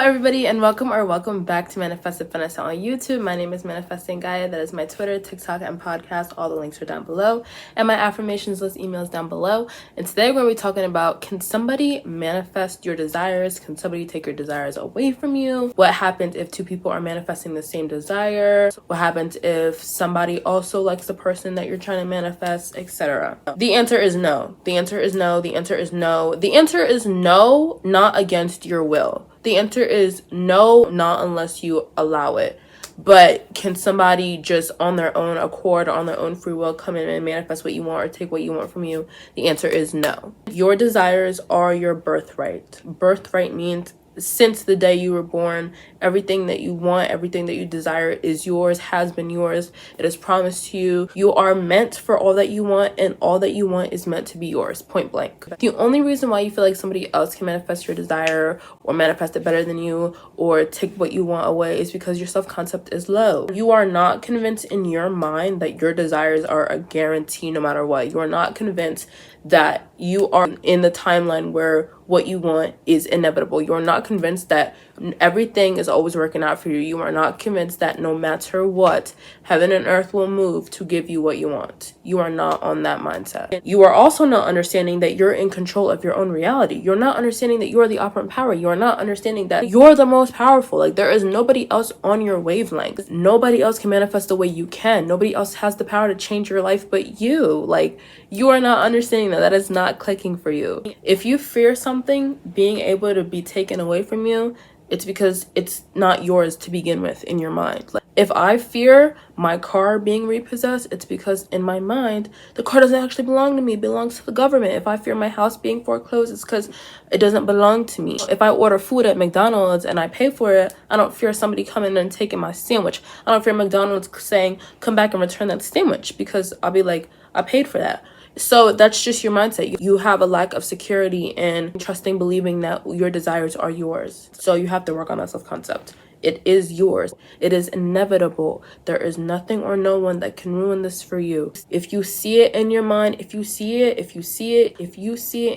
everybody, and welcome back to Manifested Finesse on YouTube. My name is Manifesting Gaia. That is my Twitter, TikTok, and podcast. All the links are down below, and my affirmations list emails down below. And today we're going to be talking about, can somebody manifest your desires? Can somebody take your desires away from you? What happens if two people are manifesting the same desire? What happens if somebody also likes the person that you're trying to manifest, etc.? The answer is no. The answer is no. The answer is no. The answer is no, not against your will. The answer is no, not unless you allow it. But can somebody just on their own accord, on their own free will, come in and manifest what you want or take what you want from you? The answer is no. Your desires are your birthright. Birthright means since the day you were born, everything that you want, everything that you desire is yours, has been yours. It is promised to you. You are meant for all that you want, and all that you want is meant to be yours, point blank. The only reason why you feel like somebody else can manifest your desire or manifest it better than you or take what you want away is because your self-concept is low. You are not convinced in your mind that your desires are a guarantee no matter what. You are not convinced that you are in the timeline where what you want is inevitable. You are not convinced that everything is always working out for you. You are not convinced that no matter what, heaven and earth will move to give you what you want. You are not on that mindset. You are also not understanding that you're in control of your own reality. You're not understanding that you are the operant power. You are not understanding that you're the most powerful. Like, there is nobody else on your wavelength. Nobody else can manifest the way you can. Nobody else has the power to change your life but you. Like, you are not understanding that. That is not clicking for you. If you fear something being able to be taken away from you, it's because it's not yours to begin with in your mind. Like, if I fear my car being repossessed, it's because in my mind, the car doesn't actually belong to me. It belongs to the government. If I fear my house being foreclosed, it's because it doesn't belong to me. If I order food at McDonald's and I pay for it, I don't fear somebody coming and taking my sandwich. I don't fear McDonald's saying, come back and return that sandwich, because I'll be like, I paid for that. So that's just your mindset. You have a lack of security in trusting, believing that your desires are yours. So you have to work on that self-concept. It is yours. It is inevitable. There is nothing or no one that can ruin this for you. If you see it in your mind, if you see it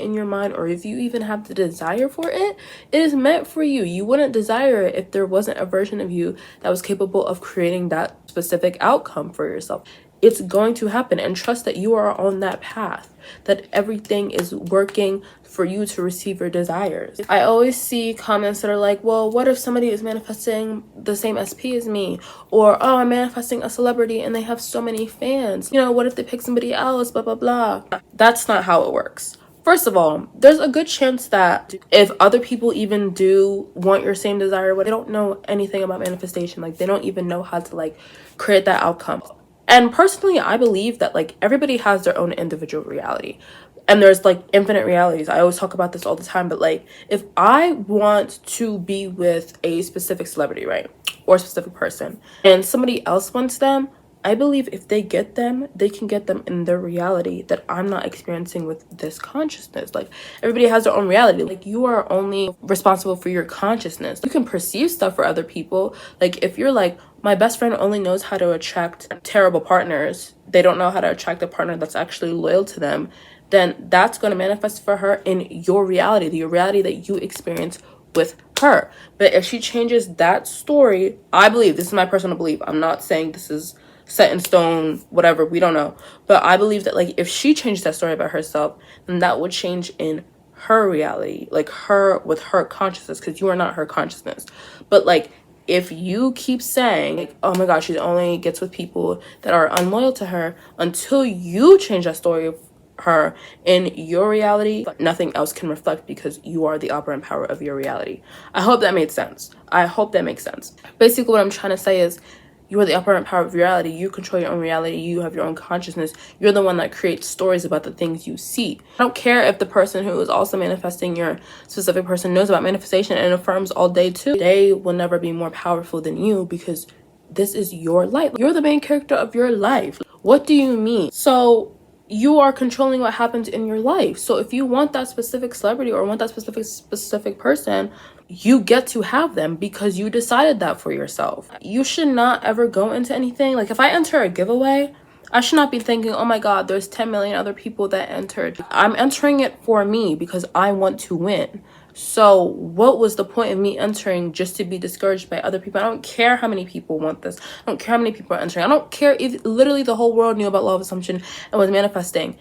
in your mind, or if you even have the desire for it, it is meant for you. You wouldn't desire it if there wasn't a version of you that was capable of creating that specific outcome for yourself. It's going to happen, and trust that you are on that path, that everything is working for you to receive your desires. I always see comments that are like, well, what if somebody is manifesting the same SP as me? Or, oh, I'm manifesting a celebrity and they have so many fans. You know, what if they pick somebody else, blah, blah, blah. That's not how it works. First of all, there's a good chance that if other people even do want your same desire, they don't know anything about manifestation. Like, they don't even know how to, like, create that outcome. And personally, I believe that, like, everybody has their own individual reality. And there's, like, infinite realities. I always talk about this all the time. But, like, if I want to be with a specific celebrity, right, or a specific person, and somebody else wants them, I believe if they get them, they can get them in their reality that I'm not experiencing with this consciousness. Like, everybody has their own reality. Like, you are only responsible for your consciousness. You can perceive stuff for other people. Like, if you're like, my best friend only knows how to attract terrible partners, they don't know how to attract a partner that's actually loyal to them, then that's going to manifest for her in your reality, the reality that you experience with her. But if she changes that story, I believe, this is my personal belief, I'm not saying this is set in stone, whatever, we don't know, but I believe that, like, if she changed that story about herself, then that would change in her reality, like, her with her consciousness, because you are not her consciousness. But, like, if you keep saying, like, oh my gosh, she only gets with people that are unloyal to her, until you change that story of her in your reality, nothing else can reflect, because you are the operant power of your reality. I hope that made sense. I hope that makes sense. Basically, what I'm trying to say is, you are the operant power of reality. You control your own reality. You have your own consciousness. You're the one that creates stories about the things you see. I don't care if the person who is also manifesting your specific person knows about manifestation and affirms all day too. They will never be more powerful than you, because this is your life. You're the main character of your life. What do you mean? So you are controlling what happens in your life. So if you want that specific celebrity or want that specific person, you get to have them because you decided that for yourself. You should not ever go into anything. Like, if I enter a giveaway, I should not be thinking, oh my God, there's 10 million other people that entered. I'm entering it for me because I want to win. So what was the point of me entering just to be discouraged by other people? I don't care how many people want this. I don't care how many people are entering. I don't care if literally the whole world knew about law of assumption and was manifesting.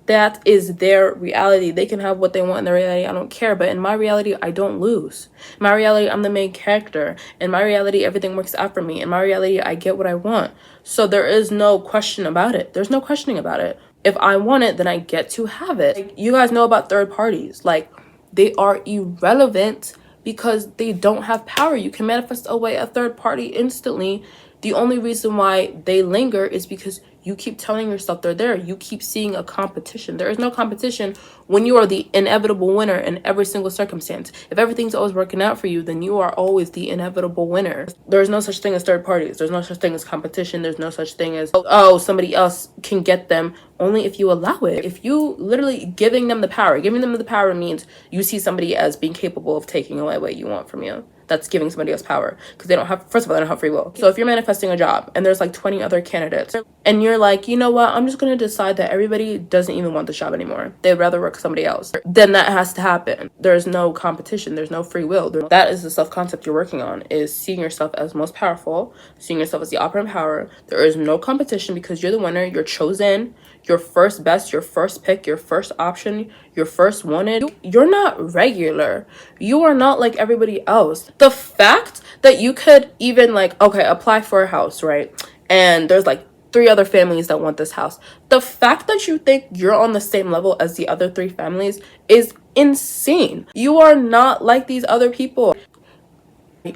That is their reality. They can have what they want in their reality. I don't care. But in my reality, I don't lose. In my reality, I'm the main character. In my reality, everything works out for me. In my reality, I get what I want. So there is no question about it. There's no questioning about it. If I want it, then I get to have it. Like, you guys know about third parties. Like, they are irrelevant because they don't have power. You can manifest away a third party instantly. The only reason why they linger is because you keep telling yourself they're there. You keep seeing a competition. There is no competition when you are the inevitable winner in every single circumstance. If everything's always working out for you, then you are always the inevitable winner. There's no such thing as third parties. There's no such thing as competition. There's no such thing as, oh, somebody else can get them, only if you allow it. If you literally giving them the power means you see somebody as being capable of taking away what you want from you. That's giving somebody else power because they don't have, first of all, they don't have free will. So if you're manifesting a job and there's like 20 other candidates and you're like, you know what, I'm just going to decide that everybody doesn't even want the job anymore. They'd rather work for somebody else. Then that has to happen. There's no competition. There's no free will. That is the self-concept you're working on, is seeing yourself as most powerful, seeing yourself as the operant power. There is no competition because you're the winner. You're chosen. Your first best, your first pick, your first option, your first wanted. You're not regular. You are not like everybody else. The fact that you could even like, okay, apply for a house, right? And there's like 3 other families that want this house. The fact that you think you're on the same level as the other 3 families is insane. You are not like these other people.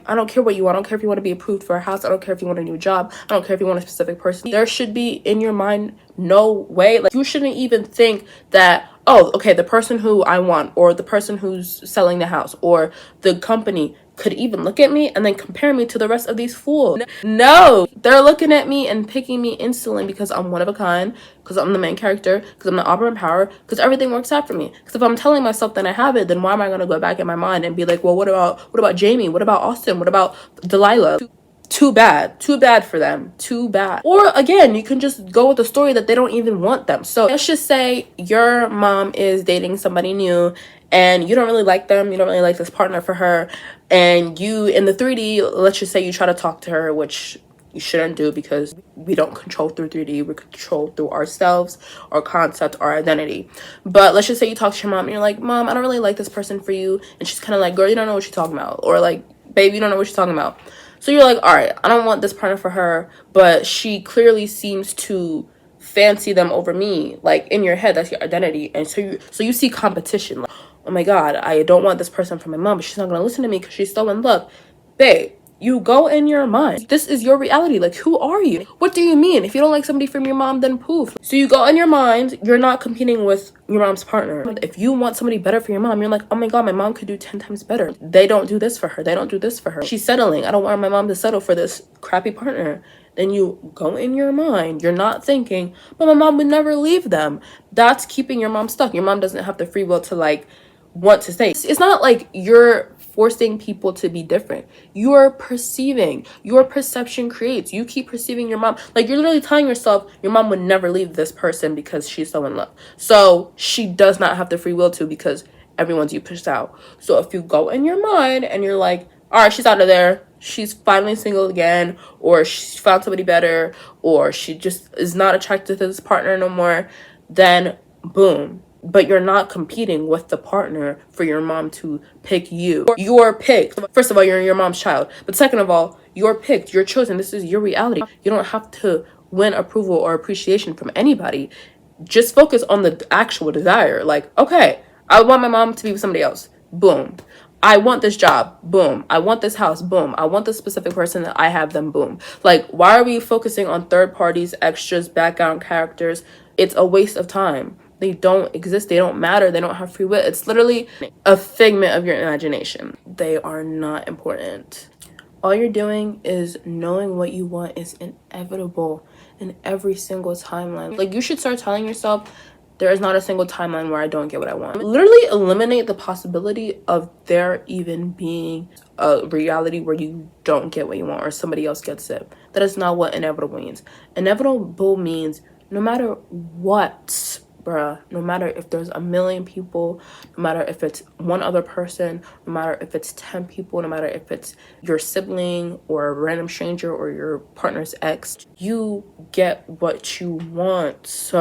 I don't care what you want. I don't care if you want to be approved for a house. I don't care if you want a new job. I don't care if you want a specific person. There should be in your mind no way. Like, you shouldn't even think that, oh, okay, the person who I want, or the person who's selling the house, or the company could even look at me and then compare me to the rest of these fools. No, they're looking at me and picking me instantly because I'm one of a kind, because I'm the main character, because I'm the operant power, because everything works out for me. Because if I'm telling myself that I have it, then why am I going to go back in my mind and be like, well, what about Jamie? What about Austin? What about Delilah? Too bad for them, too bad. Or again, you can just go with the story that they don't even want them. So let's just say your mom is dating somebody new and you don't really like them, you don't really like this partner for her, and you in the 3D, let's just say you try to talk to her, which you shouldn't do because we don't control through 3D, we control through ourselves, our concept, our identity. But let's just say you talk to your mom and you're like, Mom, I don't really like this person for you, and she's kind of like, girl, you don't know what you're talking about, or like, babe, you don't know what you're talking about. So you're like, all right, I don't want this partner for her, but she clearly seems to fancy them over me. Like, in your head, that's your identity. And so you see competition. Like, oh my God, I don't want this person for my mom, but she's not going to listen to me because she's so in love. Babe, you go in your mind. This is your reality. Like, who are you? What do you mean? If you don't like somebody from your mom, then poof. So you go in your mind. You're not competing with your mom's partner. If you want somebody better for your mom, you're like, oh my God, my mom could do 10 times better. They don't do this for her. They don't do this for her. She's settling. I don't want my mom to settle for this crappy partner. Then you go in your mind. You're not thinking, but my mom would never leave them. That's keeping your mom stuck. Your mom doesn't have the free will to like want to stay. It's not like you're forcing people to be different. You are perceiving. Your perception creates. You keep perceiving your mom. Like, you're literally telling yourself your mom would never leave this person because she's so in love. So she does not have the free will to, because everyone's you pushed out. So if you go in your mind and you're like, all right, she's out of there, she's finally single again, or she found somebody better, or she just is not attracted to this partner no more, then boom. But you're not competing with the partner for your mom to pick you. You're picked. First of all, you're your mom's child. But second of all, you're picked. You're chosen. This is your reality. You don't have to win approval or appreciation from anybody. Just focus on the actual desire. Like, okay, I want my mom to be with somebody else. Boom. I want this job. Boom. I want this house. Boom. I want this specific person that I have them. Boom. Like, why are we focusing on third parties, extras, background characters? It's a waste of time. They don't exist. They don't matter. They don't have free will. It's literally a figment of your imagination. They are not important. All you're doing is knowing what you want is inevitable in every single timeline. Like, you should start telling yourself, there is not a single timeline where I don't get what I want. Literally eliminate the possibility of there even being a reality where you don't get what you want or somebody else gets it. That is not what inevitable means. Inevitable means no matter what bruh, no matter if there's a million people, no matter if it's one other person, no matter if it's 10 people, no matter if it's your sibling or a random stranger or your partner's ex, you get what you want,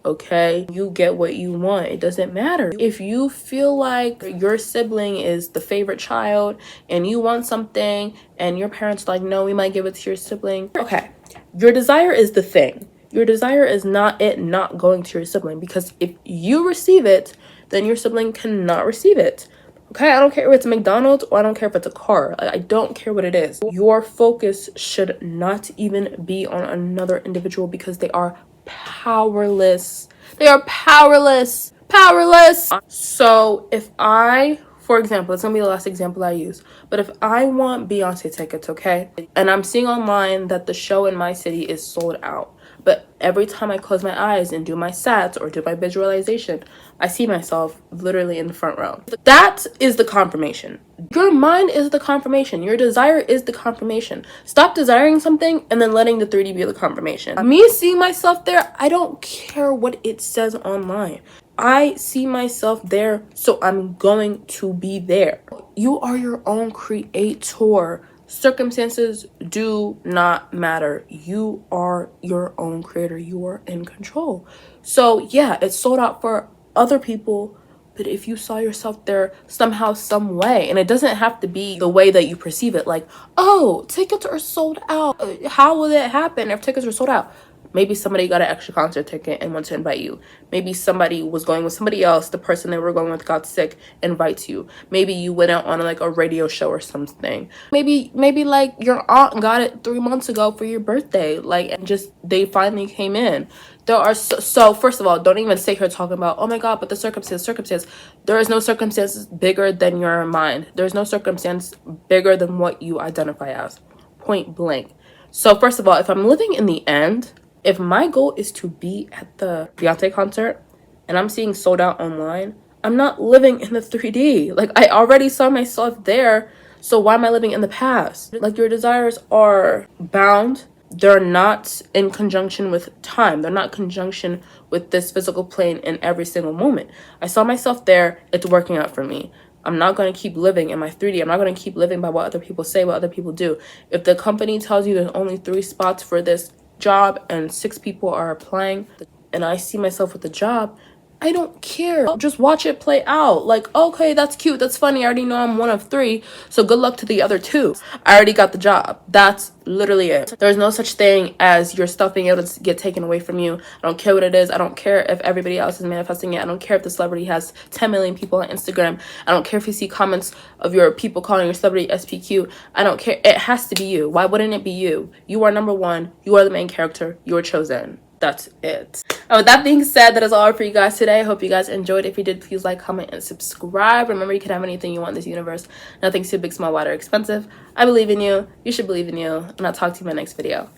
okay? You get what you want. It doesn't matter. If you feel like your sibling is the favorite child and you want something and your parents like, no, we might give it to your sibling, okay. Your desire is the thing. Your desire is not it not going to your sibling, because if you receive it, then your sibling cannot receive it. Okay, I don't care if it's a McDonald's or I don't care if it's a car. I don't care what it is. Your focus should not even be on another individual, because they are powerless. They are powerless. Powerless. So if I, for example, it's gonna be the last example I use, but if I want Beyonce tickets, okay, and I'm seeing online that the show in my city is sold out, but every time I close my eyes and do my sats or do my visualization, I see myself literally in the front row. That is the confirmation. Your mind is the confirmation. Your desire is the confirmation. Stop desiring something and then letting the 3D be the confirmation. Me seeing myself there, I don't care what it says online. I see myself there, so I'm going to be there. You are your own creator. Circumstances do not matter. You are your own creator. You are in control. So yeah, it's sold out for other people, but if you saw yourself there somehow, some way, and it doesn't have to be the way that you perceive it, like, oh, tickets are sold out. How will that happen if tickets are sold out? Maybe somebody got an extra concert ticket and wants to invite you. Maybe somebody was going with somebody else. The person they were going with got sick, invites you. Maybe you went out on like a radio show or something. Maybe like your aunt got it 3 months ago for your birthday. Like, and just they finally came in. There are so first of all, don't even sit here talking about, oh my God, but the circumstance. There is no circumstance bigger than your mind. There's no circumstance bigger than what you identify as. Point blank. So first of all, if I'm living in the end, if my goal is to be at the Beyonce concert and I'm seeing sold out online, I'm not living in the 3D. Like, I already saw myself there, so why am I living in the past? Like, your desires are bound. They're not in conjunction with time. They're not in conjunction with this physical plane in every single moment. I saw myself there. It's working out for me. I'm not going to keep living in my 3D. I'm not going to keep living by what other people say, what other people do. If the company tells you there's only 3 spots for this job and 6 people are applying and I see myself with the job, I don't care. I'll just watch it play out. Like, okay, that's cute, that's funny, I already know I'm one of 3, so good luck to the other 2. I already got the job. That's literally it. There's no such thing as your stuff being able to get taken away from you. I don't care what it is. I don't care if everybody else is manifesting it. I don't care if the celebrity has 10 million people on Instagram. I don't care if you see comments of your people calling your celebrity SPQ. I don't care. It has to be you. Why wouldn't it be you? You are number 1. You are the main character. You are chosen. That's it. And with that being said, that is all for you guys today. I hope you guys enjoyed. If you did, please like, comment, and subscribe. Remember, you can have anything you want in this universe. Nothing's too big, small, wide, or expensive. I believe in you. You should believe in you. And I'll talk to you in my next video.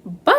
Bye.